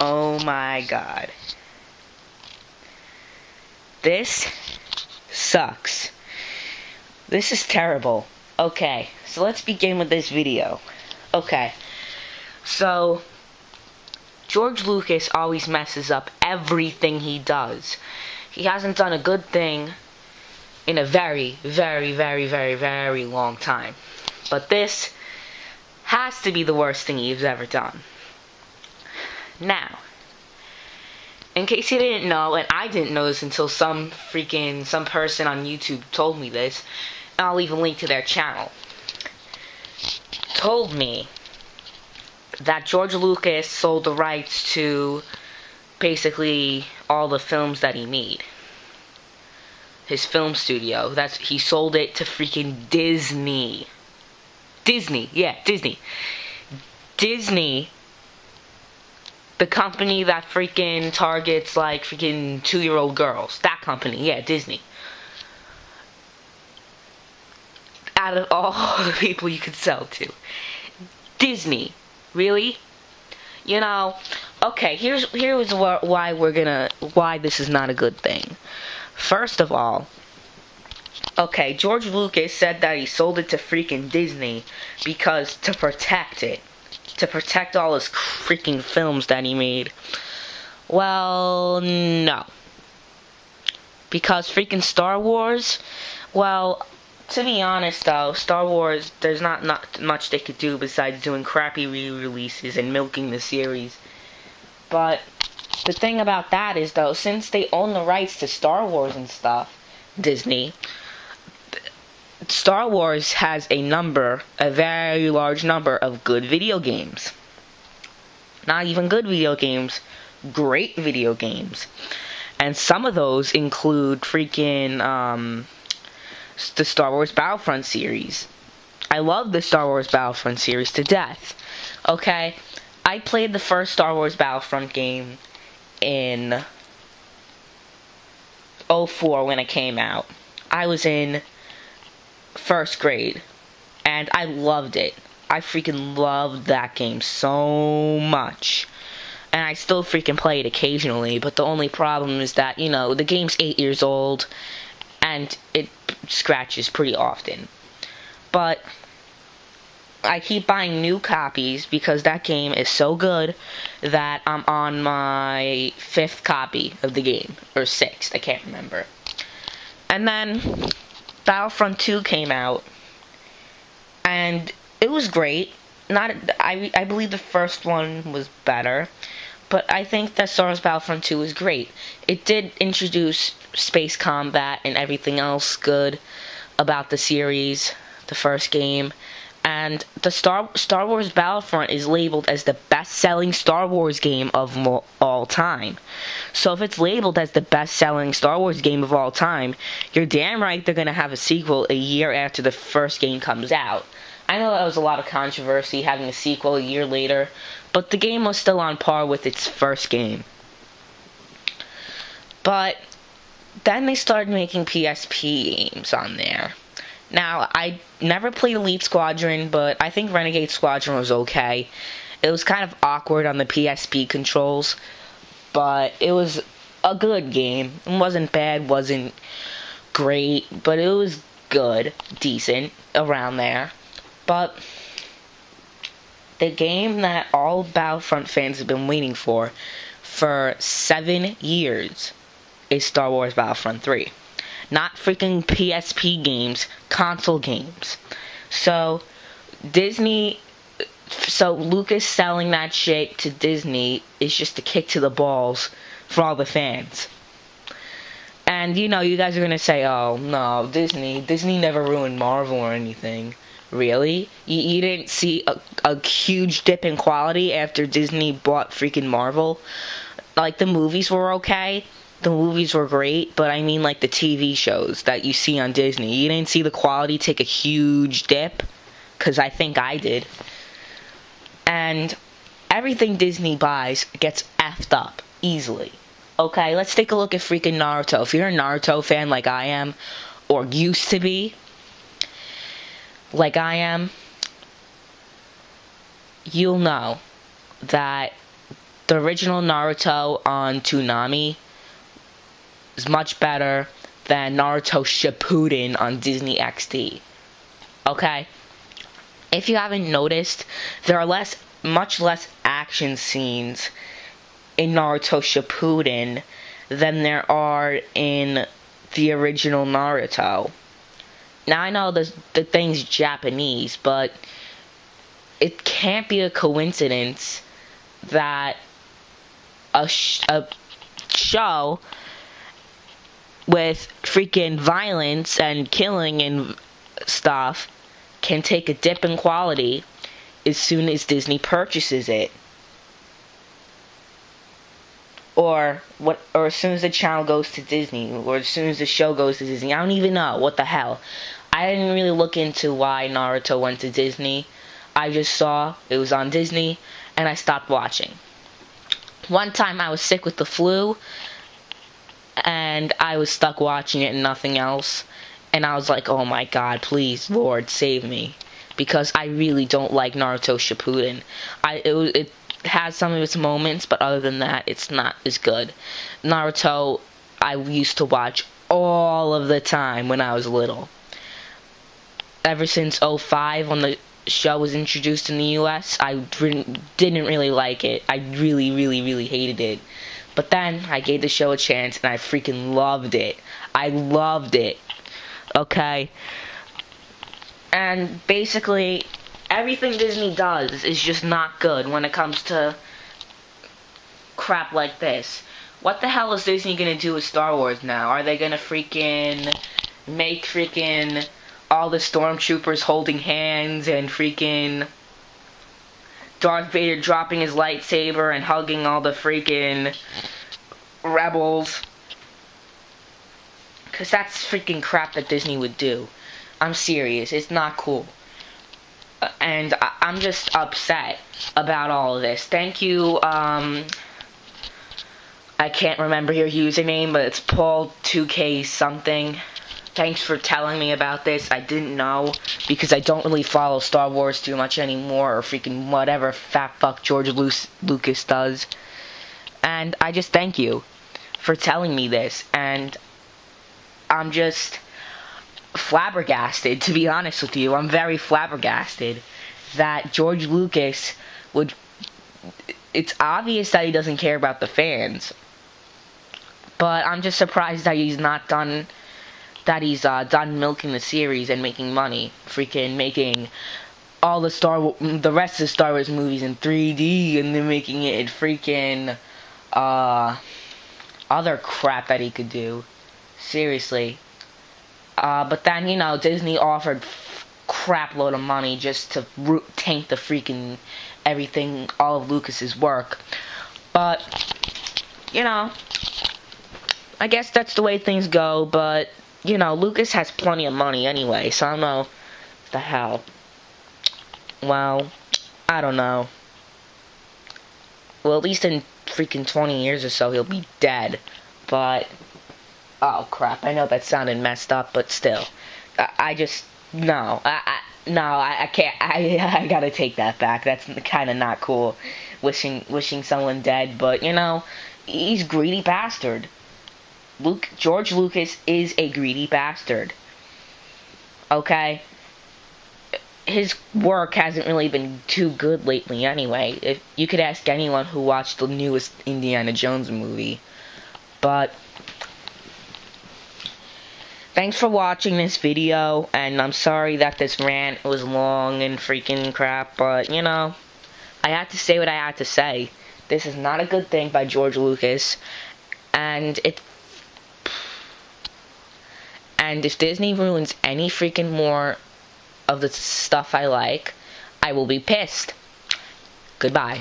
Oh my god. This sucks. This is terrible. Okay, so let's begin with this video. Okay, so George Lucas always messes up everything he does. He hasn't done a good thing in a very, very, very, very, very long time. But this has to be the worst thing he's ever done. Now, in case you didn't know, and I didn't know this until some person on YouTube told me this, and I'll leave a link to their channel, told me that George Lucas sold the rights to basically all the films that he made. His film studio. He sold it to freaking Disney. Disney, Disney, the company that freaking targets like freaking 2-year-old girls. That company, yeah, Disney. Out of all the people you could sell to, Disney, really? You know, okay. Here's why this is not a good thing. First of all, okay, George Lucas said that he sold it to freaking Disney because to protect it. To protect all his freaking films that he made. Well, no. Because freaking Star Wars, well, to be honest though, Star Wars, there's not much they could do besides doing crappy re-releases and milking the series. But the thing about that is though, since they own the rights to Star Wars and stuff, Disney, Star Wars has a very large number of good video games. Not even good video games, great video games. And some of those include freaking, the Star Wars Battlefront series. I love the Star Wars Battlefront series to death. Okay, I played the first Star Wars Battlefront game in 2004 when it came out. I was in first grade, and I loved it. I freaking loved that game so much. And I still freaking play it occasionally, but the only problem is that, you know, the game's 8 years old, and it scratches pretty often. But I keep buying new copies because that game is so good that I'm on my 5th copy of the game, or 6th, I can't remember. And then Battlefront 2 came out, and it was great. I believe the first one was better, but I think that Star Wars Battlefront 2 was great. It did introduce space combat and everything else good about the series, the first game, and the Star Wars Battlefront is labeled as the best-selling Star Wars game of all time. So if it's labeled as the best-selling Star Wars game of all time, you're damn right they're going to have a sequel a year after the first game comes out. I know that was a lot of controversy having a sequel a year later, but the game was still on par with its first game. But then they started making PSP games on there. Now, I never played Elite Squadron, but I think Renegade Squadron was okay. It was kind of awkward on the PSP controls, but it was a good game. It wasn't bad, wasn't great, but it was good, decent, around there. But the game that all Battlefront fans have been waiting for 7 years is Star Wars Battlefront 3. Not freaking PSP games, console games. So Lucas selling that shit to Disney is just a kick to the balls for all the fans. And you know, you guys are gonna say, oh no, Disney never ruined Marvel or anything. Really? You didn't see a huge dip in quality after Disney bought freaking Marvel? Like, the movies were okay. The movies were great, but I mean like the TV shows that you see on Disney. You didn't see the quality take a huge dip? Because I think I did. And everything Disney buys gets effed up easily. Okay, let's take a look at freaking Naruto. If you're a Naruto fan like I am, or used to be, like I am, you'll know that the original Naruto on Toonami is much better than Naruto Shippuden on Disney XD. Okay? If you haven't noticed, there are much less action scenes in Naruto Shippuden than there are in the original Naruto. Now, I know the thing's Japanese, but it can't be a coincidence that a show with freaking violence and killing and stuff can take a dip in quality as soon as Disney purchases it. Or as soon as the channel goes to Disney, or as soon as the show goes to Disney. I don't even know. What the hell? I didn't really look into why Naruto went to Disney. I just saw it was on Disney, and I stopped watching. One time I was sick with the flu, and I was stuck watching it and nothing else. And I was like, oh my god, please, Lord, save me. Because I really don't like Naruto Shippuden. It has some of its moments, but other than that, it's not as good. Naruto, I used to watch all of the time when I was little. Ever since 2005, when the show was introduced in the US, I didn't really like it. I really, really, really hated it. But then, I gave the show a chance, and I freaking loved it. I loved it. Okay? And basically, everything Disney does is just not good when it comes to crap like this. What the hell is Disney gonna do with Star Wars now? Are they gonna freaking make freaking all the stormtroopers holding hands and freaking Darth Vader dropping his lightsaber and hugging all the freaking rebels? Because that's freaking crap that Disney would do. I'm serious. It's not cool. And I'm just upset about all of this. Thank you, I can't remember your username, but it's Paul2K something. Thanks for telling me about this. I didn't know, because I don't really follow Star Wars too much anymore, or freaking whatever fat fuck George Lucas does. And I just thank you for telling me this, and I'm just flabbergasted, to be honest with you. I'm very flabbergasted that George Lucas would... It's obvious that he doesn't care about the fans, but I'm just surprised that he's not done... that he's done milking the series and making money. Freaking making all the rest of the Star Wars movies in 3D, and then making it in freaking other crap that he could do. Seriously. But then, you know, Disney offered crap load of money just to taint the freaking everything, all of Lucas's work. But, you know, I guess that's the way things go, but, you know, Lucas has plenty of money anyway, so I don't know what the hell. Well, I don't know. Well, at least in freaking 20 years or so, he'll be dead. But, oh crap, I know that sounded messed up, but still. I just, no, I can't, I gotta take that back. That's kind of not cool, wishing someone dead, but, you know, he's a greedy bastard. George Lucas is a greedy bastard. Okay? His work hasn't really been too good lately anyway. If you could ask anyone who watched the newest Indiana Jones movie. But thanks for watching this video, and I'm sorry that this rant was long and freaking crap, but, you know, I had to say what I had to say. This is not a good thing by George Lucas, and if Disney ruins any freaking more of the stuff I like, I will be pissed. Goodbye.